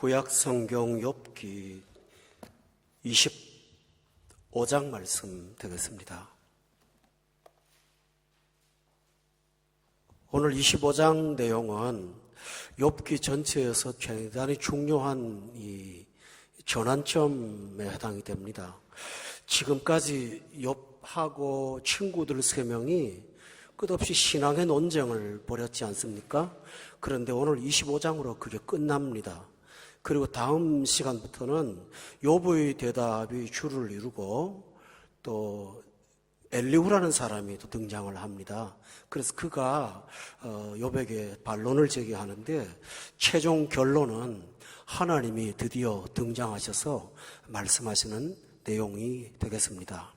구약성경 욥기 25장 말씀 되겠습니다. 오늘 25장 내용은 욥기 전체에서 굉장히 중요한 이 전환점에 해당이 됩니다. 지금까지 욥하고 친구들 3명이 끝없이 신앙의 논쟁을 벌였지 않습니까? 그런데 오늘 25장으로 그게 끝납니다. 그리고 다음 시간부터는 욥의 대답이 주를 이루고 또 엘리후라는 사람이 또 등장을 합니다. 그래서 그가 욥에게 반론을 제기하는데 최종 결론은 하나님이 드디어 등장하셔서 말씀하시는 내용이 되겠습니다.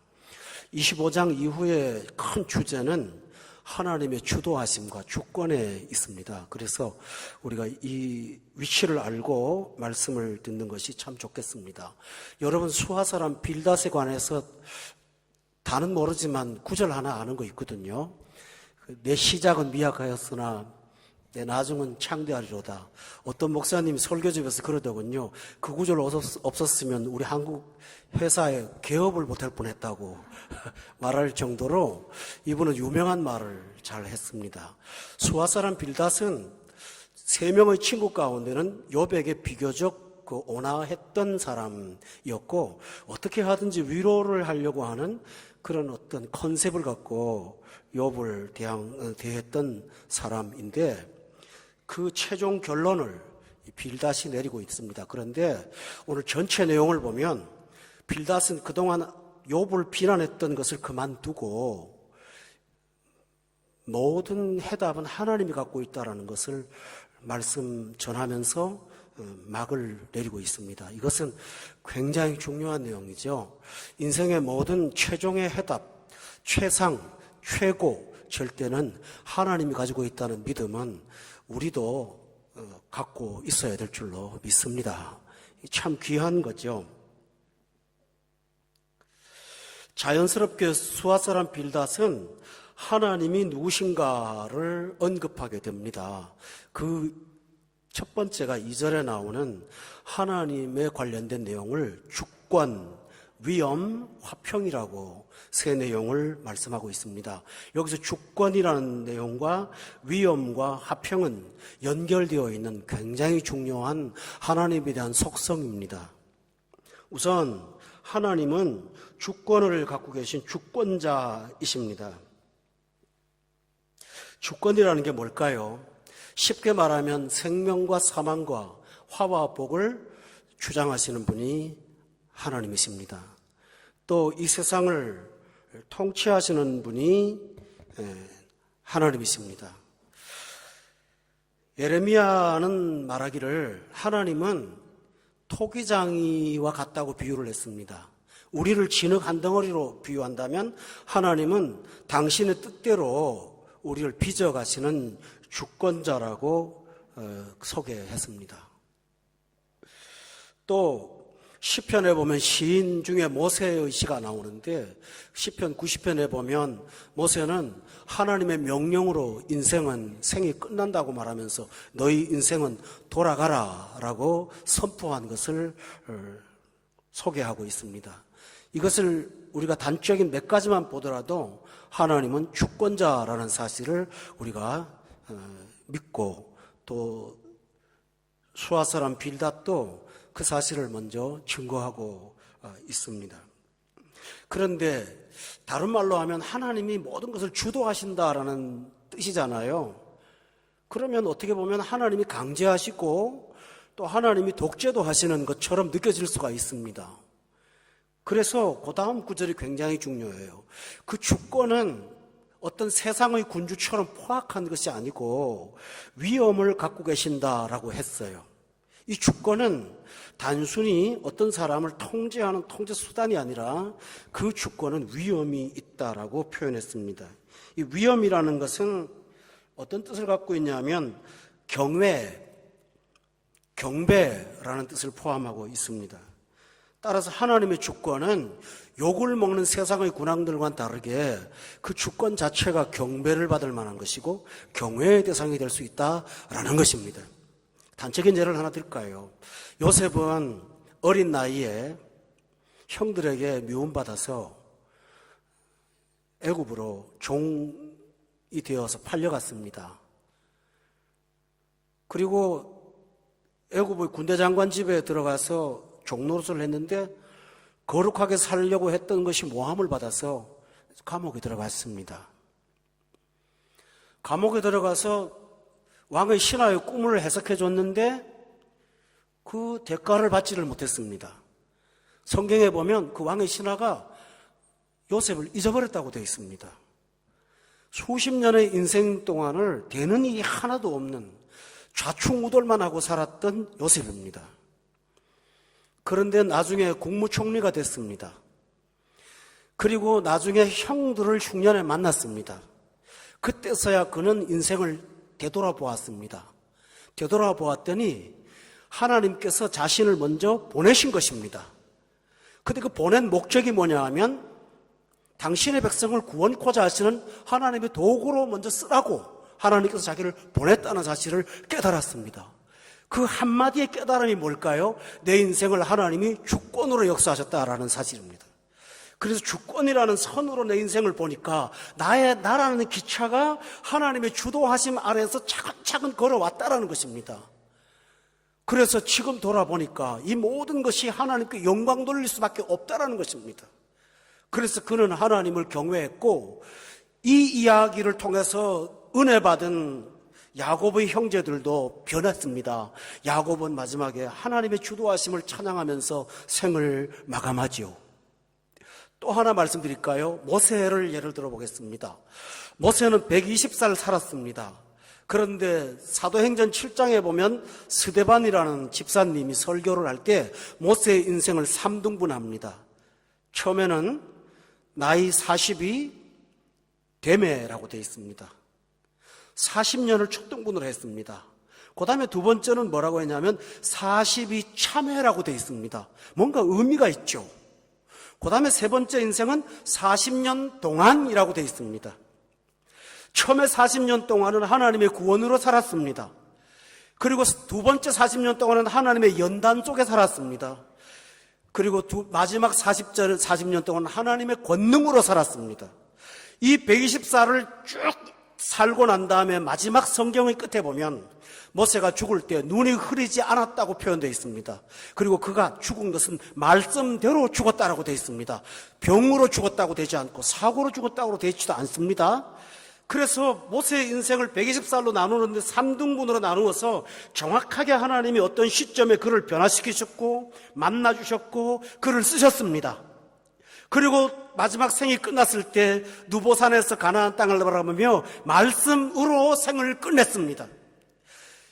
25장 이후의 큰 주제는 하나님의 주도하심과 주권에 있습니다. 그래서 우리가 이 위치를 알고 말씀을 듣는 것이 참 좋겠습니다. 여러분, 수하 사람 빌닷에 관해서 다는 모르지만 구절 하나 아는 거 있거든요. 내 시작은 미약하였으나 내 나중은 창대하리로다. 어떤 목사님이 설교집에서 그러더군요. 그 구절 없었으면 우리 한국 회사에 개업을 못할 뻔했다고 말할 정도로 이분은 유명한 말을 잘 했습니다. 수하 사람 빌닷은 3명의 친구 가운데는 욥에게 비교적 온화했던 사람이었고 어떻게 하든지 위로를 하려고 하는 그런 어떤 컨셉을 갖고 욥을 대했던 사람인데 그 최종 결론을 빌닷이 내리고 있습니다. 그런데 오늘 전체 내용을 보면 빌닷은 그동안 욥을 비난했던 것을 그만두고 모든 해답은 하나님이 갖고 있다는 것을 말씀 전하면서 막을 내리고 있습니다. 이것은 굉장히 중요한 내용이죠. 인생의 모든 최종의 해답, 최상, 최고, 절대는 하나님이 가지고 있다는 믿음은 우리도 갖고 있어야 될 줄로 믿습니다. 참 귀한 거죠. 자연스럽게 수하 사람 빌닷은 하나님이 누구신가를 언급하게 됩니다. 그 첫 번째가 2절에 나오는 하나님에 관련된 내용을 주권, 위엄, 화평이라고 세 내용을 말씀하고 있습니다. 여기서 주권이라는 내용과 위엄과 화평은 연결되어 있는 굉장히 중요한 하나님에 대한 속성입니다. 우선 하나님은 주권을 갖고 계신 주권자이십니다. 주권이라는 게 뭘까요? 쉽게 말하면 생명과 사망과 화와 복을 주장하시는 분이 하나님이십니다. 또 이 세상을 통치하시는 분이 하나님이십니다. 예레미야는 말하기를 하나님은 토기장이와 같다고 비유를 했습니다. 우리를 진흙 한 덩어리로 비유한다면 하나님은 당신의 뜻대로 우리를 빚어가시는 주권자라고 소개했습니다. 또 시편에 보면 시인 중에 모세의 시가 나오는데 시편 90편에 보면 모세는 하나님의 명령으로 생이 끝난다고 말하면서 너희 인생은 돌아가라 라고 선포한 것을 소개하고 있습니다. 이것을 우리가 단적인 몇 가지만 보더라도 하나님은 주권자라는 사실을 우리가 믿고 또 수하 사람 빌닷도 그 사실을 먼저 증거하고 있습니다. 그런데 다른 말로 하면 하나님이 모든 것을 주도하신다라는 뜻이잖아요. 그러면 어떻게 보면 하나님이 강제하시고 또 하나님이 독재도 하시는 것처럼 느껴질 수가 있습니다. 그래서 그 다음 구절이 굉장히 중요해요. 그 주권은 어떤 세상의 군주처럼 포악한 것이 아니고 위엄을 갖고 계신다라고 했어요. 이 주권은 단순히 어떤 사람을 통제하는 통제 수단이 아니라 그 주권은 위엄이 있다라고 표현했습니다. 이 위엄이라는 것은 어떤 뜻을 갖고 있냐면 경배라는 뜻을 포함하고 있습니다. 따라서 하나님의 주권은 욕을 먹는 세상의 군왕들과는 다르게 그 주권 자체가 경배를 받을 만한 것이고 경외의 대상이 될 수 있다라는 것입니다. 단적인 예를 하나 드릴까요? 요셉은 어린 나이에 형들에게 미움받아서 애굽으로 종이 되어서 팔려갔습니다. 그리고 애굽의 군대 장관 집에 들어가서 종노릇을 했는데 거룩하게 살려고 했던 것이 모함을 받아서 감옥에 들어갔습니다. 감옥에 들어가서 왕의 신하의 꿈을 해석해 줬는데 그 대가를 받지를 못했습니다. 성경에 보면 그 왕의 신하가 요셉을 잊어버렸다고 되어 있습니다. 수십 년의 인생 동안을 되는 일이 하나도 없는 좌충우돌만 하고 살았던 요셉입니다. 그런데 나중에 국무총리가 됐습니다. 그리고 나중에 형들을 흉년에 만났습니다. 그때서야 그는 인생을 되돌아보았습니다. 되돌아보았더니 하나님께서 자신을 먼저 보내신 것입니다. 근데 그 보낸 목적이 뭐냐 하면 당신의 백성을 구원코자 하시는 하나님의 도구로 먼저 쓰라고 하나님께서 자기를 보냈다는 사실을 깨달았습니다. 그 한마디의 깨달음이 뭘까요? 내 인생을 하나님이 주권으로 역사하셨다라는 사실입니다. 그래서 주권이라는 선으로 내 인생을 보니까 나라는 기차가 하나님의 주도하심 아래에서 차근차근 걸어왔다라는 것입니다. 그래서 지금 돌아보니까 이 모든 것이 하나님께 영광 돌릴 수밖에 없다라는 것입니다. 그래서 그는 하나님을 경외했고 이 이야기를 통해서 은혜 받은 야곱의 형제들도 변했습니다. 야곱은 마지막에 하나님의 주도하심을 찬양하면서 생을 마감하지요. 또 하나 말씀드릴까요? 모세를 예를 들어보겠습니다. 모세는 120살 살았습니다. 그런데 사도행전 7장에 보면 스데반이라는 집사님이 설교를 할 때 모세의 인생을 3등분합니다. 처음에는 나이 40이 되매라고 되어 있습니다. 40년을 초등분으로 했습니다. 그 다음에 두 번째는 뭐라고 했냐면 40이 참회라고 되어 있습니다. 뭔가 의미가 있죠. 그 다음에 세 번째 인생은 40년 동안이라고 되어 있습니다. 처음에 40년 동안은 하나님의 구원으로 살았습니다. 그리고 두 번째 40년 동안은 하나님의 연단 속에 살았습니다. 그리고 마지막 40년 동안 하나님의 권능으로 살았습니다. 이 120살을 쭉 살고 난 다음에 마지막 성경의 끝에 보면 모세가 죽을 때 눈이 흐리지 않았다고 표현되어 있습니다. 그리고 그가 죽은 것은 말씀대로 죽었다라고 되어 있습니다. 병으로 죽었다고 되지 않고 사고로 죽었다고 되지도 않습니다. 그래서 모세의 인생을 120살로 나누는데 3등분으로 나누어서 정확하게 하나님이 어떤 시점에 그를 변화시키셨고 만나주셨고 그를 쓰셨습니다. 그리고 마지막 생이 끝났을 때 누보산에서 가나안 땅을 바라보며 말씀으로 생을 끝냈습니다.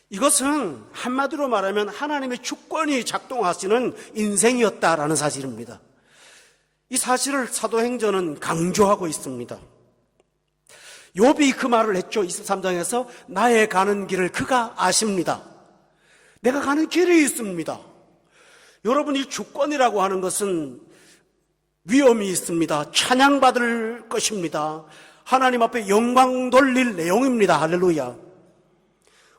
이것은 한마디로 말하면 하나님의 주권이 작동하시는 인생이었다라는 사실입니다. 이 사실을 사도행전은 강조하고 있습니다. 욥이 그 말을 했죠. 23장에서 나의 가는 길을 그가 아십니다. 내가 가는 길이 있습니다. 여러분, 이 주권이라고 하는 것은 위험이 있습니다. 찬양받을 것입니다. 하나님 앞에 영광 돌릴 내용입니다. 할렐루야.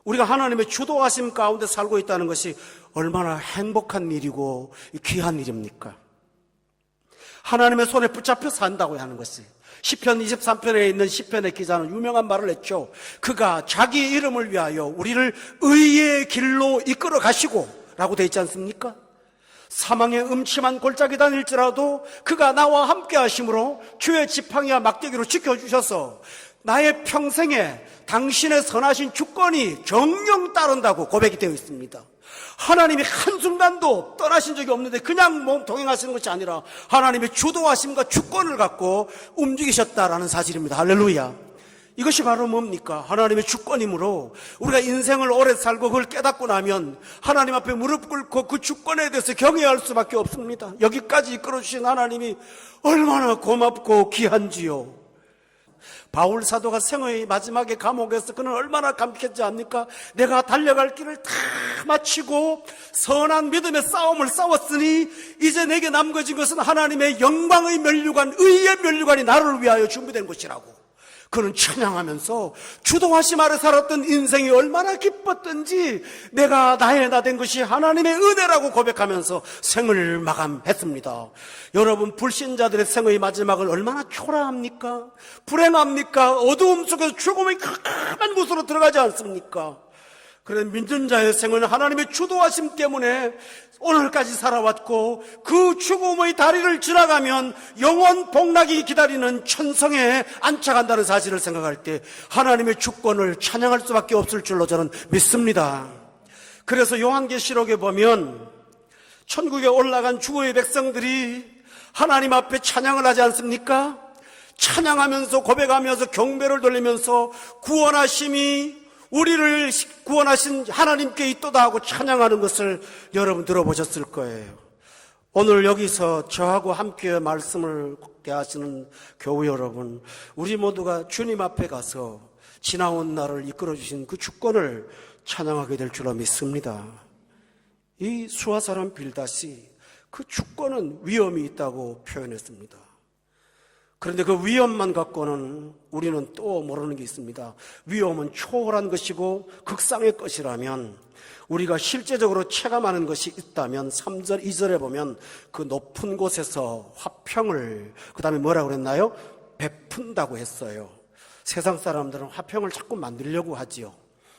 우리가 하나님의 주도하심 가운데 살고 있다는 것이 얼마나 행복한 일이고 귀한 일입니까? 하나님의 손에 붙잡혀 산다고 하는 것이 시편 23편에 있는 시편의 기자는 유명한 말을 했죠. 그가 자기 이름을 위하여 우리를 의의 길로 이끌어 가시고 라고 되어 있지 않습니까? 사망의 음침한 골짜기 다닐지라도 그가 나와 함께 하심으로 주의 지팡이와 막대기로 지켜주셔서 나의 평생에 당신의 선하신 주권이 정령 따른다고 고백이 되어 있습니다. 하나님이 한순간도 떠나신 적이 없는데 그냥 동행하시는 것이 아니라 하나님의 주도하심과 주권을 갖고 움직이셨다라는 사실입니다. 할렐루야. 이것이 바로 뭡니까? 하나님의 주권이므로 우리가 인생을 오래 살고 그걸 깨닫고 나면 하나님 앞에 무릎 꿇고 그 주권에 대해서 경외할 수밖에 없습니다. 여기까지 이끌어주신 하나님이 얼마나 고맙고 귀한지요. 바울 사도가 생의 마지막에 감옥에서 그는 얼마나 감격했지 않습니까? 내가 달려갈 길을 다 마치고 선한 믿음의 싸움을 싸웠으니 이제 내게 남겨진 것은 하나님의 영광의 면류관, 의의 면류관이 나를 위하여 준비된 것이라고. 그는 찬양하면서 주동하심 아래 살았던 인생이 얼마나 기뻤던지 내가 나의 나 된 것이 하나님의 은혜라고 고백하면서 생을 마감했습니다. 여러분, 불신자들의 생의 마지막을 얼마나 초라합니까? 불행합니까? 어두움 속에서 죽음의 캄캄한 곳으로 들어가지 않습니까? 그런 믿는 자의 생은 하나님의 주도하심 때문에 오늘까지 살아왔고, 그 죽음의 다리를 지나가면 영원 복락이 기다리는 천성에 안착한다는 사실을 생각할 때 하나님의 주권을 찬양할 수밖에 없을 줄로 저는 믿습니다. 그래서 요한계시록에 보면 천국에 올라간 주의 백성들이 하나님 앞에 찬양을 하지 않습니까? 찬양하면서 고백하면서 경배를 돌리면서 구원하심이 우리를 구원하신 하나님께 있도다 하고 찬양하는 것을 여러분 들어보셨을 거예요. 오늘 여기서 저하고 함께 말씀을 대하시는 교우 여러분, 우리 모두가 주님 앞에 가서 지나온 날을 이끌어주신 그 주권을 찬양하게 될 줄로 믿습니다. 이 수아 사람 빌닷이 그 주권은 위험이 있다고 표현했습니다. 그런데 그 위험만 갖고는 우리는 또 모르는 게 있습니다. 위험은 초월한 것이고 극상의 것이라면, 우리가 실제적으로 체감하는 것이 있다면 3절 2절에 보면 그 높은 곳에서 화평을, 그 다음에 뭐라고 그랬나요? 베푼다고 했어요. 세상 사람들은 화평을 자꾸 만들려고 하지요.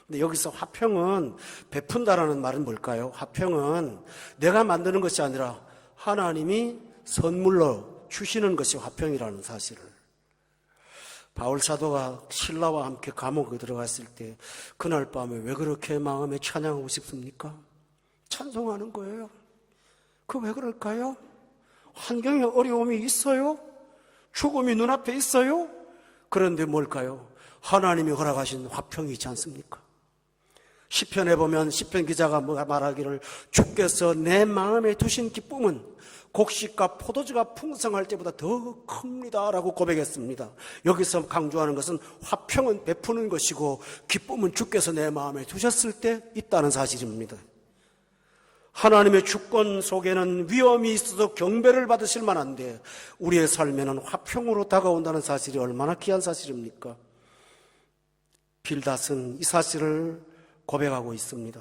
근데 여기서 화평은, 베푼다라는 말은 뭘까요? 화평은 내가 만드는 것이 아니라 하나님이 선물로 주시는 것이 화평이라는 사실을. 바울 사도가 신라와 함께 감옥에 들어갔을 때 그날 밤에 왜 그렇게 마음에 찬양하고 싶습니까? 찬송하는 거예요. 그 왜 그럴까요? 환경에 어려움이 있어요? 죽음이 눈앞에 있어요? 그런데 뭘까요? 하나님이 허락하신 화평이 있지 않습니까? 시편에 보면 시편 기자가 말하기를, 주께서 내 마음에 두신 기쁨은 곡식과 포도주가 풍성할 때보다 더 큽니다 라고 고백했습니다. 여기서 강조하는 것은 화평은 베푸는 것이고 기쁨은 주께서 내 마음에 두셨을 때 있다는 사실입니다. 하나님의 주권 속에는 위험이 있어도 경배를 받으실 만한데 우리의 삶에는 화평으로 다가온다는 사실이 얼마나 귀한 사실입니까? 빌닷은 이 사실을 고백하고 있습니다.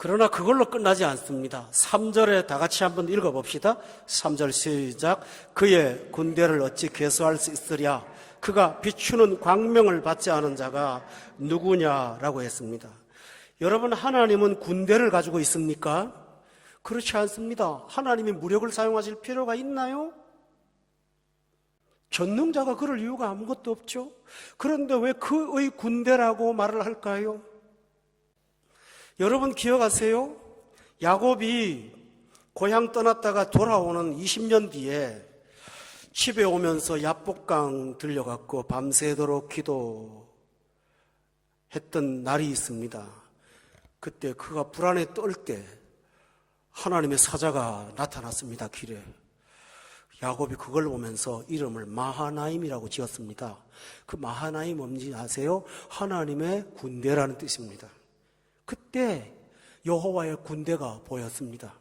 그러나 그걸로 끝나지 않습니다. 3절에 다 같이 한번 읽어봅시다. 3절 시작. 그의 군대를 어찌 계수할 수 있으랴? 그가 비추는 광명을 받지 않은 자가 누구냐라고 했습니다. 여러분, 하나님은 군대를 가지고 있습니까? 그렇지 않습니다. 하나님이 무력을 사용하실 필요가 있나요? 전능자가 그럴 이유가 아무것도 없죠. 그런데 왜 그의 군대라고 말을 할까요? 여러분 기억하세요? 야곱이 고향 떠났다가 돌아오는 20년 뒤에 집에 오면서 야복강 들려갖고 밤새도록 기도했던 날이 있습니다. 그때 그가 불안에 떨 때 하나님의 사자가 나타났습니다, 길에. 야곱이 그걸 보면서 이름을 마하나임이라고 지었습니다. 그 마하나임 뭔지 아세요? 하나님의 군대라는 뜻입니다. 그때 여호와의 군대가 보였습니다.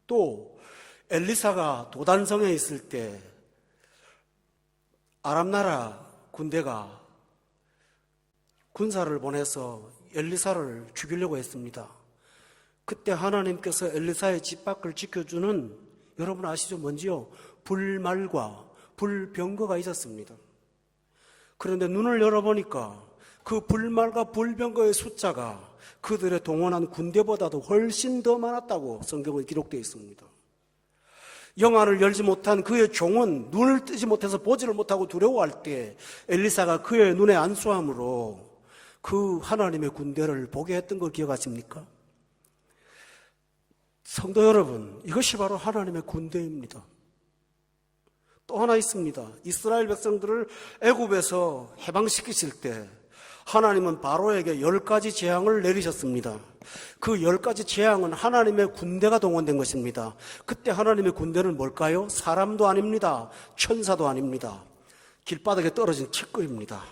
또 엘리사가 도단성에 있을 때 아람 나라 군대가 군사를 보내서 엘리사를 죽이려고 했습니다. 그때 하나님께서 엘리사의 집 밖을 지켜주는, 여러분 아시죠? 뭔지요? 불말과 불병거가 있었습니다. 그런데 눈을 열어보니까 그 불말과 불병거의 숫자가 그들의 동원한 군대보다도 훨씬 더 많았다고 성경에 기록되어 있습니다. 영안을 열지 못한 그의 종은 눈을 뜨지 못해서 보지를 못하고 두려워할 때 엘리사가 그의 눈에 안수함으로 그 하나님의 군대를 보게 했던 걸 기억하십니까? 성도 여러분, 이것이 바로 하나님의 군대입니다. 또 하나 있습니다. 이스라엘 백성들을 애굽에서 해방시키실 때 하나님은 바로에게 10가지 재앙을 내리셨습니다. 그 10가지 재앙은 하나님의 군대가 동원된 것입니다. 그때 하나님의 군대는 뭘까요? 사람도 아닙니다. 천사도 아닙니다. 길바닥에 떨어진 책거리입니다.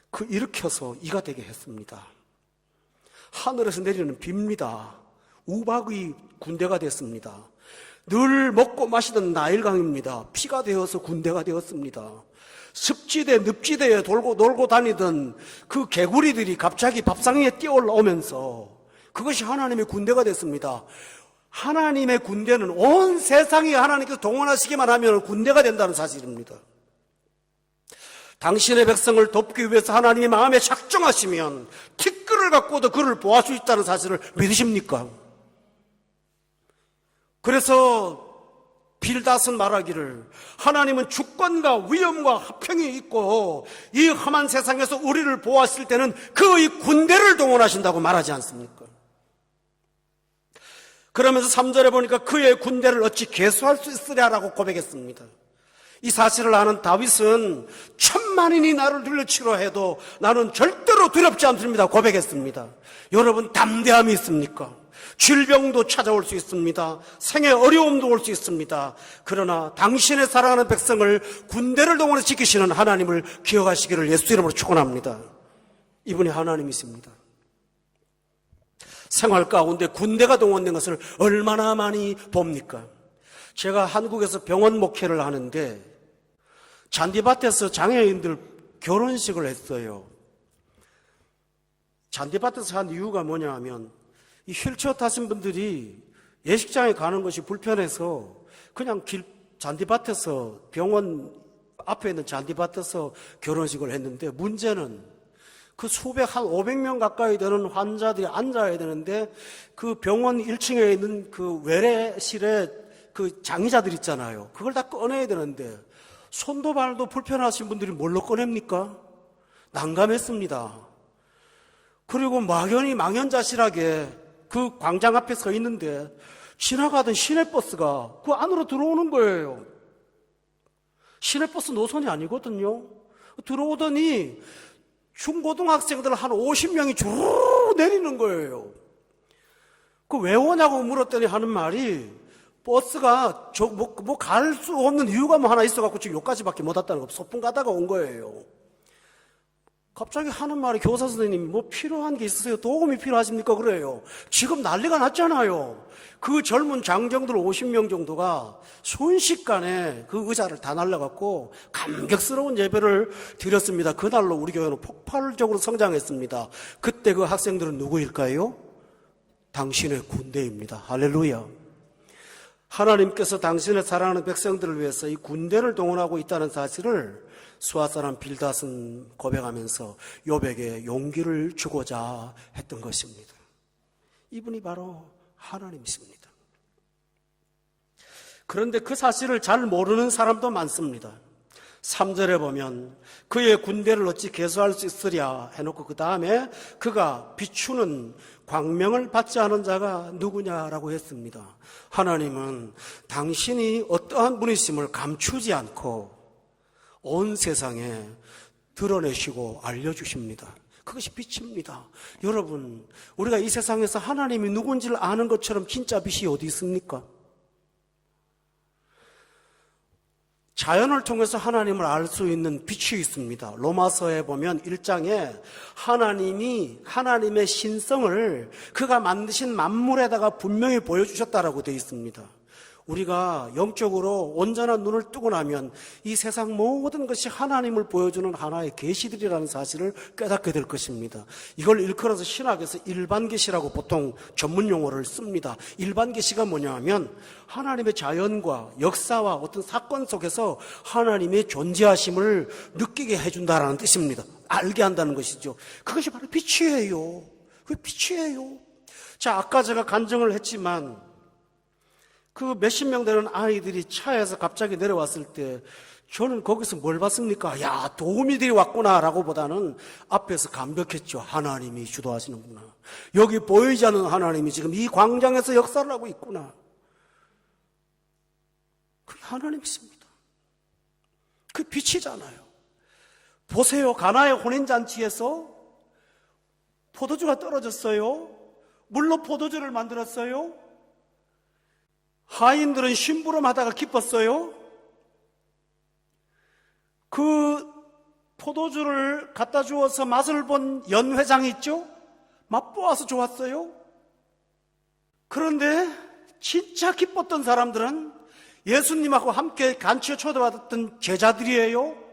그 일으켜서 이가 되게 했습니다. 하늘에서 내리는 비입니다. 우박의 군대가 됐습니다. 늘 먹고 마시던 나일강입니다. 피가 되어서 군대가 되었습니다. 습지대, 늪지대에 놀고 다니던 그 개구리들이 갑자기 밥상에 뛰어 올라오면서 그것이 하나님의 군대가 됐습니다. 하나님의 군대는 온 세상이 하나님께서 동원하시기만 하면 군대가 된다는 사실입니다. 당신의 백성을 돕기 위해서 하나님이 마음에 작정하시면 티끌을 갖고도 그를 보호할 수 있다는 사실을 믿으십니까? 그래서 빌닷은 말하기를 하나님은 주권과 위엄과 화평이 있고 이 험한 세상에서 우리를 보호하실 때는 그의 군대를 동원하신다고 말하지 않습니까? 그러면서 3절에 보니까 그의 군대를 어찌 계수할 수 있으랴라고 고백했습니다. 이 사실을 아는 다윗은 1000만인이 나를 둘러치려 해도 나는 절대로 두렵지 않습니다 고백했습니다. 여러분, 담대함이 있습니까? 질병도 찾아올 수 있습니다. 생의 어려움도 올 수 있습니다. 그러나 당신의 사랑하는 백성을 군대를 동원해 지키시는 하나님을 기억하시기를 예수 이름으로 축원합니다. 이분이 하나님이십니다. 생활 가운데 군대가 동원된 것을 얼마나 많이 봅니까? 제가 한국에서 병원 목회를 하는데 잔디밭에서 장애인들 결혼식을 했어요. 잔디밭에서 한 이유가 뭐냐 하면 이 휠체어 타신 분들이 예식장에 가는 것이 불편해서 그냥 잔디밭에서 병원 앞에 있는 잔디밭에서 결혼식을 했는데 문제는 그 수백, 한 500명 가까이 되는 환자들이 앉아야 되는데 그 병원 1층에 있는 그 외래실에 그 장의자들 있잖아요. 그걸 다 꺼내야 되는데 손도 발도 불편하신 분들이 뭘로 꺼냅니까? 난감했습니다. 그리고 막연히 망연자실하게 그 광장 앞에 서 있는데 지나가던 시내버스가 그 안으로 들어오는 거예요. 시내버스 노선이 아니거든요. 들어오더니 중고등학생들 한 50명이 주르르 내리는 거예요. 그 왜 오냐고 물었더니 하는 말이 버스가 갈 수 없는 이유가 뭐 하나 있어갖고 지금 여기까지밖에 못 왔다는 거, 소풍 가다가 온 거예요. 갑자기 하는 말이 교사 선생님이 뭐 필요한 게 있으세요? 도움이 필요하십니까? 그래요. 지금 난리가 났잖아요. 그 젊은 장정들 50명 정도가 순식간에 그 의자를 다 날라갖고 감격스러운 예배를 드렸습니다. 그날로 우리 교회는 폭발적으로 성장했습니다. 그때 그 학생들은 누구일까요? 당신의 군대입니다. 할렐루야. 하나님께서 당신의 사랑하는 백성들을 위해서 이 군대를 동원하고 있다는 사실을 수아 사람 빌닷은 고백하면서 욥에게 용기를 주고자 했던 것입니다. 이분이 바로 하나님이십니다. 그런데 그 사실을 잘 모르는 사람도 많습니다. 3절에 보면 그의 군대를 어찌 계수할 수 있으랴 해놓고 그 다음에 그가 비추는 광명을 받지 않은 자가 누구냐라고 했습니다. 하나님은 당신이 어떠한 분이심을 감추지 않고 온 세상에 드러내시고 알려주십니다. 그것이 빛입니다. 여러분, 우리가 이 세상에서 하나님이 누군지를 아는 것처럼 진짜 빛이 어디 있습니까? 자연을 통해서 하나님을 알 수 있는 빛이 있습니다. 로마서에 보면 1장에 하나님이 하나님의 신성을 그가 만드신 만물에다가 분명히 보여주셨다라고 되어 있습니다. 우리가 영적으로 온전한 눈을 뜨고 나면 이 세상 모든 것이 하나님을 보여주는 하나의 계시들이라는 사실을 깨닫게 될 것입니다. 이걸 일컬어서 신학에서 일반 계시라고 보통 전문 용어를 씁니다. 일반 계시가 뭐냐 하면 하나님의 자연과 역사와 어떤 사건 속에서 하나님의 존재하심을 느끼게 해준다라는 뜻입니다. 알게 한다는 것이죠. 그것이 바로 빛이에요. 그게 빛이에요. 자, 아까 제가 간증을 했지만 그 몇십 명 되는 아이들이 차에서 갑자기 내려왔을 때 저는 거기서 뭘 봤습니까? 야, 도우미들이 왔구나라고 보다는 앞에서 감격했죠. 하나님이 주도하시는구나. 여기 보이지 않는 하나님이 지금 이 광장에서 역사를 하고 있구나. 그게 하나님이십니다. 그 빛이잖아요. 보세요. 가나의 혼인잔치에서 포도주가 떨어졌어요. 물로 포도주를 만들었어요. 하인들은 심부름하다가 기뻤어요. 그 포도주를 갖다 주어서 맛을 본 연회장이 있죠? 맛보아서 좋았어요. 그런데 진짜 기뻤던 사람들은 예수님하고 함께 간치에 초대받았던 제자들이에요.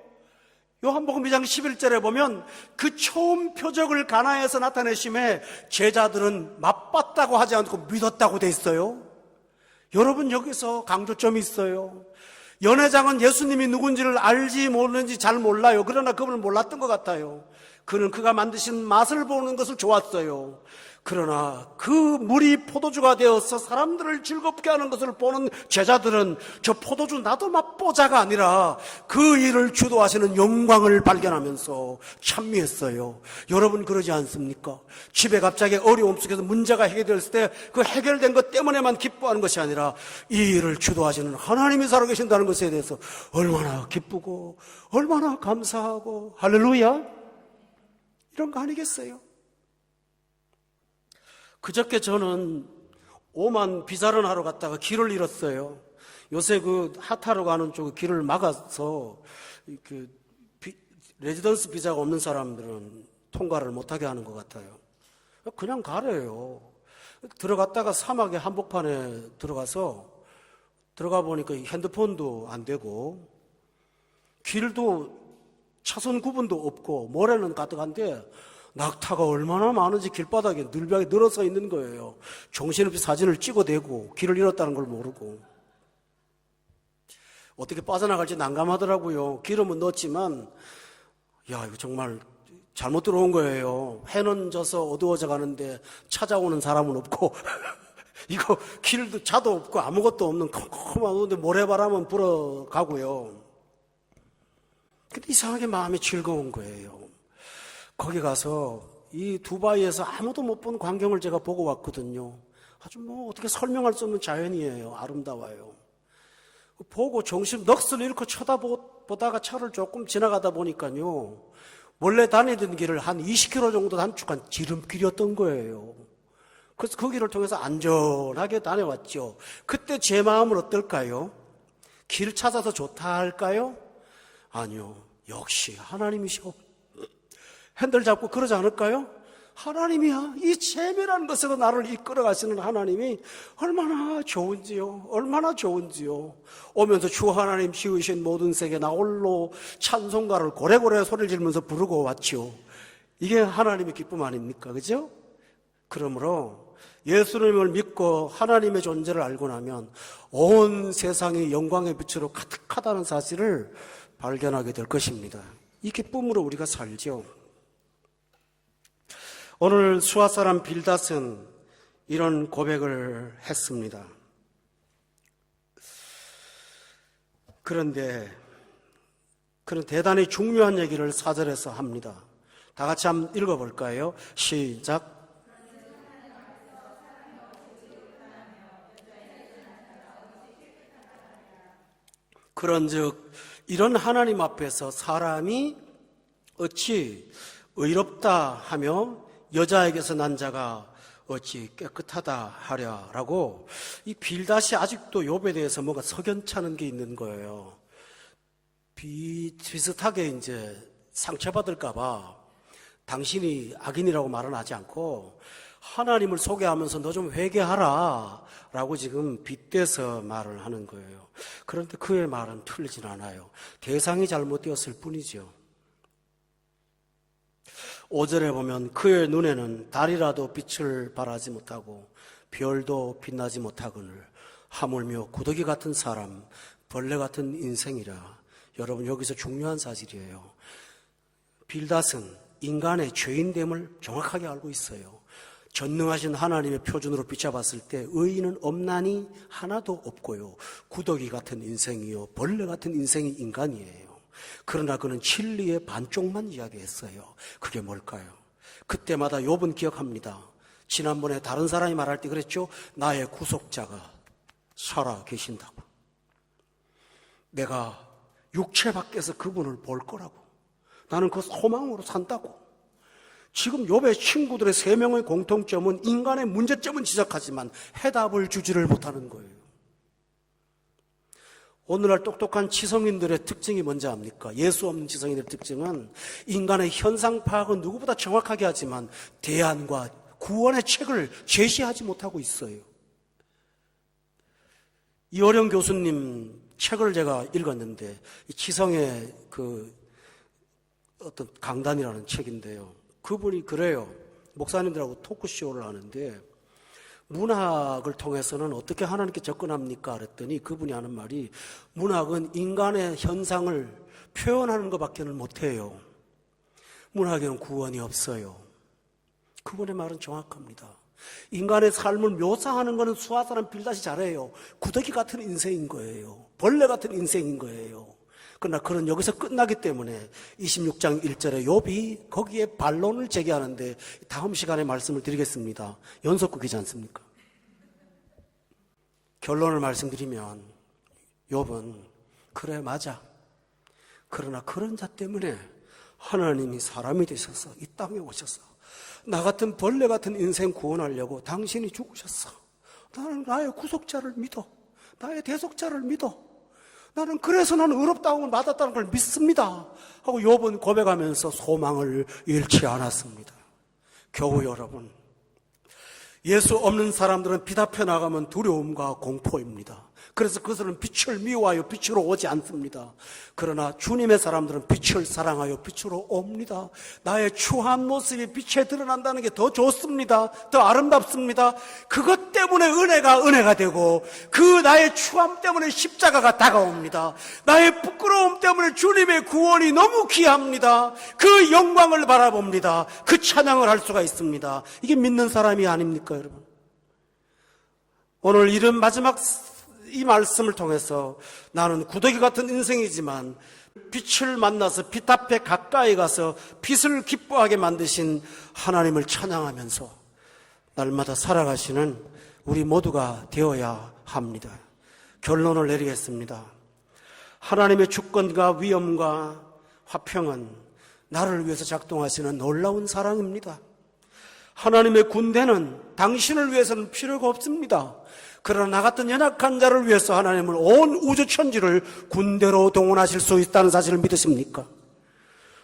요한복음 2장 11절에 보면 그 처음 표적을 가나에서 나타내심에 제자들은 맛봤다고 하지 않고 믿었다고 돼 있어요. 여러분, 여기서 강조점이 있어요. 연회장은 예수님이 누군지를 알지 모르는지 잘 몰라요. 그러나 그분을 몰랐던 것 같아요. 그는 그가 만드신 맛을 보는 것을 좋았어요. 그러나 그 물이 포도주가 되어서 사람들을 즐겁게 하는 것을 보는 제자들은 저 포도주 나도 맛보자가 아니라 그 일을 주도하시는 영광을 발견하면서 찬미했어요. 여러분, 그러지 않습니까? 집에 갑자기 어려움 속에서 문제가 해결됐을 때 그 해결된 것 때문에만 기뻐하는 것이 아니라 이 일을 주도하시는 하나님이 살아계신다는 것에 대해서 얼마나 기쁘고 얼마나 감사하고, 할렐루야, 이런 거 아니겠어요? 그저께 저는 오만 비자른 하러 갔다가 길을 잃었어요. 요새 그 핫하러 가는 쪽 길을 막아서 그 레지던스 비자가 없는 사람들은 통과를 못하게 하는 것 같아요. 그냥 가래요. 들어갔다가 사막의 한복판에 들어가 보니까 핸드폰도 안 되고 길도 차선 구분도 없고 모래는 가득한데 낙타가 얼마나 많은지 길바닥에 늘벽에 늘어서 있는 거예요. 정신없이 사진을 찍어대고 길을 잃었다는 걸 모르고 어떻게 빠져나갈지 난감하더라고요. 기름은 넣었지만 야, 이거 정말 잘못 들어온 거예요. 해는 져서 어두워져 가는데 찾아오는 사람은 없고 이거 길도 차도 없고 아무것도 없는 컴컴한 모래바람은 불어가고요. 근데 이상하게 마음이 즐거운 거예요. 거기 가서 이 두바이에서 아무도 못 본 광경을 제가 보고 왔거든요. 아주 어떻게 설명할 수 없는 자연이에요. 아름다워요. 보고 정신 넋을 잃고 쳐다보다가 차를 조금 지나가다 보니까요, 원래 다니던 길을 한 20km 정도 단축한 지름길이었던 거예요. 그래서 그 길을 통해서 안전하게 다녀왔죠. 그때 제 마음은 어떨까요? 길 찾아서 좋다 할까요? 아니요. 역시 하나님이셔. 핸들 잡고 그러지 않을까요? 하나님이야. 이 재미라는 것으로 나를 이끌어 가시는 하나님이 얼마나 좋은지요. 얼마나 좋은지요. 오면서 주 하나님 지으신 모든 세계 나 홀로 찬송가를 고래고래 소리를 지르면서 부르고 왔죠. 이게 하나님의 기쁨 아닙니까? 그죠? 그러므로 예수님을 믿고 하나님의 존재를 알고 나면 온 세상이 영광의 빛으로 가득하다는 사실을 발견하게 될 것입니다. 이 기쁨으로 우리가 살죠. 오늘 수아 사람 빌닷은 이런 고백을 했습니다. 그런데 그런 대단히 중요한 얘기를 4절에서 합니다. 다 같이 한번 읽어볼까요? 시작. 그런즉 이런 하나님 앞에서 사람이 어찌 의롭다 하며 여자에게서 난 자가 어찌 깨끗하다 하랴라고, 이 빌닷이 아직도 욥에 대해서 뭔가 석연찮은 게 있는 거예요. 비슷하게 이제 상처받을까봐 당신이 악인이라고 말은 하지 않고 하나님을 소개하면서 너 좀 회개하라 라고 지금 빗대서 말을 하는 거예요. 그런데 그의 말은 틀리진 않아요. 대상이 잘못되었을 뿐이죠. 5절에 보면 그의 눈에는 달이라도 빛을 발하지 못하고 별도 빛나지 못하거늘 하물며 구더기 같은 사람, 벌레 같은 인생이라. 여러분, 여기서 중요한 사실이에요. 빌닷은 인간의 죄인됨을 정확하게 알고 있어요. 전능하신 하나님의 표준으로 비춰봤을 때 의인은 없나니 하나도 없고요, 구더기 같은 인생이요, 벌레 같은 인생이 인간이에요. 그러나 그는 진리의 반쪽만 이야기했어요. 그게 뭘까요? 그때마다 욥은 기억합니다. 지난번에 다른 사람이 말할 때 그랬죠. 나의 구속자가 살아 계신다고. 내가 육체 밖에서 그분을 볼 거라고. 나는 그 소망으로 산다고. 지금 욥의 친구들의 3명의 공통점은 인간의 문제점은 지적하지만 해답을 주지를 못하는 거예요. 오늘날 똑똑한 지성인들의 특징이 뭔지 압니까? 예수 없는 지성인들의 특징은 인간의 현상 파악은 누구보다 정확하게 하지만 대안과 구원의 책을 제시하지 못하고 있어요. 이어령 교수님 책을 제가 읽었는데, 지성의 어떤 강단이라는 책인데요. 그분이 그래요. 목사님들하고 토크쇼를 하는데, 문학을 통해서는 어떻게 하나님께 접근합니까? 그랬더니 그분이 하는 말이, 문학은 인간의 현상을 표현하는 것밖에는 못해요. 문학에는 구원이 없어요. 그분의 말은 정확합니다. 인간의 삶을 묘사하는 것은 수화사람 빌다시 잘해요. 구더기 같은 인생인 거예요. 벌레 같은 인생인 거예요. 그러나 그런 여기서 끝나기 때문에 26장 1절에 욥이 거기에 반론을 제기하는데, 다음 시간에 말씀을 드리겠습니다. 연속극이지 않습니까? 결론을 말씀드리면 욥은 그래 맞아. 그러나 그런 자 때문에 하나님이 사람이 되셔서 이 땅에 오셔서 나 같은 벌레 같은 인생 구원하려고 당신이 죽으셨어. 나는 나의 구속자를 믿어. 나의 대속자를 믿어. 나는 그래서 나는 의롭다고 받았다는 걸 믿습니다 하고 욥은 고백하면서 소망을 잃지 않았습니다. 겨우 여러분, 예수 없는 사람들은 빛 앞에 나가면 두려움과 공포입니다. 그래서 그들은 빛을 미워하여 빛으로 오지 않습니다. 그러나 주님의 사람들은 빛을 사랑하여 빛으로 옵니다. 나의 추한 모습이 빛에 드러난다는 게 더 좋습니다. 더 아름답습니다. 그것 때문에 은혜가 되고, 그 나의 추함 때문에 십자가가 다가옵니다. 나의 부끄러움 때문에 주님의 구원이 너무 귀합니다. 그 영광을 바라봅니다. 그 찬양을 할 수가 있습니다. 이게 믿는 사람이 아닙니까, 여러분? 오늘 이런 마지막 이 말씀을 통해서 나는 구더기 같은 인생이지만 빛을 만나서 빛 앞에 가까이 가서 빛을 기뻐하게 만드신 하나님을 찬양하면서 날마다 살아가시는 우리 모두가 되어야 합니다. 결론을 내리겠습니다. 하나님의 주권과 위엄과 화평은 나를 위해서 작동하시는 놀라운 사랑입니다. 하나님의 군대는 당신을 위해서는 필요가 없습니다. 그러나 나 같은 연약한 자를 위해서 하나님은 온 우주 천지를 군대로 동원하실 수 있다는 사실을 믿으십니까?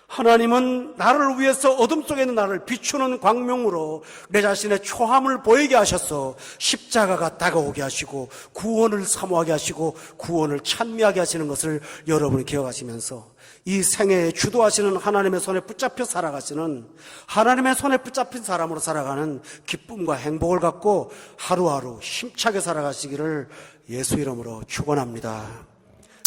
하나님은 나를 위해서 어둠 속에 있는 나를 비추는 광명으로 내 자신의 초함을 보이게 하셔서 십자가가 다가오게 하시고 구원을 사모하게 하시고 구원을 찬미하게 하시는 것을 여러분이 기억하시면서 이 생애에 주도하시는 하나님의 손에 붙잡혀 살아가시는, 하나님의 손에 붙잡힌 사람으로 살아가는 기쁨과 행복을 갖고 하루하루 힘차게 살아가시기를 예수 이름으로 축원합니다.